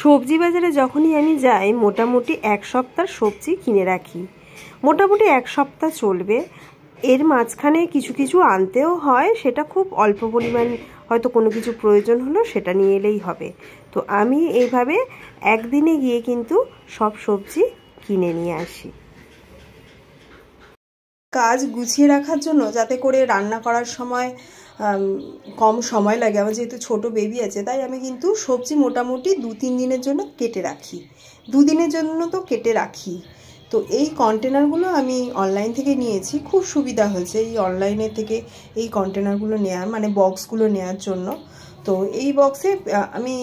সবজি বাজারে যখনই আমি যাই মোটামুটি এক সপ্তাহ সবজি কিনে রাখি। মোটামুটি এক সপ্তাহ চলবে। এর মাঝখানে কিছু কিছু আনতেও হয়, সেটা খুব অল্প পরিমাণ, হয়তো কোনো কিছু প্রয়োজন হলো সেটা নিয়ে এলেই হবে। তো আমি এইভাবে একদিনে গিয়ে কিন্তু সব সবজি কিনে নিয়ে আসি। কাজ গুছিয়ে রাখার জন্য, যাতে করে রান্না করার সময় কম সময় লাগে। আমার যেহেতু ছোট বেবি আছে, তাই আমি কিন্তু সবজি মোটামুটি 2-3 দিনের জন্য কেটে রাখি। 2 দিনের জন্য তো কেটে রাখি। তো এই কন্টেনারগুলো আমি অনলাইন থেকে নিয়েছি, খুব সুবিধা হয়েছে এই অনলাইনের থেকে এই কন্টেনারগুলো নেওয়ার, মানে বক্সগুলো নেওয়ার জন্য। তো এই বক্সে আমি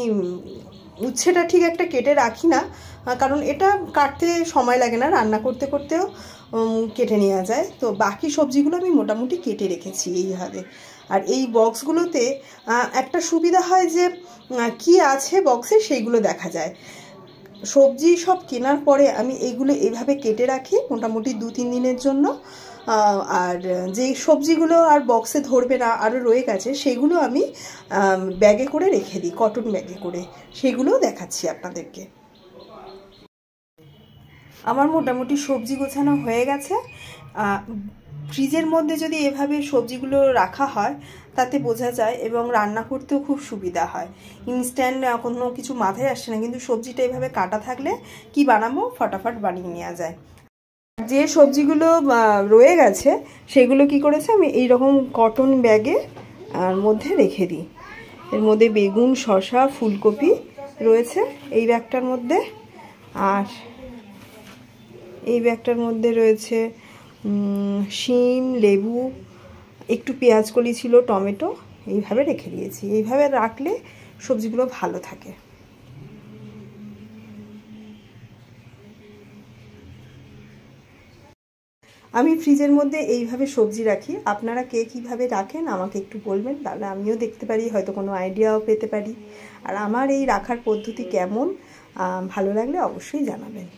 উচ্ছেটা ঠিক একটা কেটে রাখি না, কারণ এটা কাটতে সময় লাগে না, রান্না করতে করতেও কেটে নেওয়া যায়। তো বাকি সবজিগুলো আমি মোটামুটি কেটে রেখেছি এইভাবে। আর এই বক্সগুলোতে একটা সুবিধা হয় যে কি আছে বক্সে সেইগুলো দেখা যায়। সবজি সব কেনার পরে আমি এইগুলো এইভাবে কেটে রাখি মোটামুটি 2-3 দিনের জন্য। আর যেই সবজিগুলো আর বক্সে ধরবে না, আরও রয়ে গেছে, সেগুলো আমি ব্যাগে করে রেখে দিই, কটন ব্যাগে করে। সেগুলোও দেখাচ্ছি আপনাদেরকে। আমার মোটামুটি সবজি গোছানো হয়ে গেছে। ফ্রিজের মধ্যে যদি এভাবে সবজিগুলো রাখা হয় তাতে বোঝা যায়, এবং রান্না করতেও খুব সুবিধা হয়। ইনস্ট্যান্ট কোনো কিছু মাথায় আসছে না, কিন্তু সবজিটা এভাবে কাটা থাকলে কি বানাবো ফটাফট বানিয়ে নেওয়া যায়। যে সবজিগুলো রয়ে গেছে সেগুলো কি করেছে, আমি এইরকম কটন ব্যাগে মধ্যে রেখে দিই। এর মধ্যে বেগুন, শসা, ফুলকপি রয়েছে এই ব্যাগটার মধ্যে। আর এই ব্যাগটার মধ্যে রয়েছে শিম, লেবু, একটু পেঁয়াজ কলি ছিল, টমেটো। এইভাবে রেখে দিয়েছি। এইভাবে রাখলে সবজিগুলো ভালো থাকে। আমি ফ্রিজের মধ্যে এইভাবে সবজি রাখি। আপনারা কে কীভাবে রাখেন আমাকে একটু বলবেন, তাহলে আমিও দেখতে পারি, হয়তো কোনো আইডিয়াও পেতে পারি। আর আমার এই রাখার পদ্ধতি কেমন ভালো লাগলে অবশ্যই জানাবেন।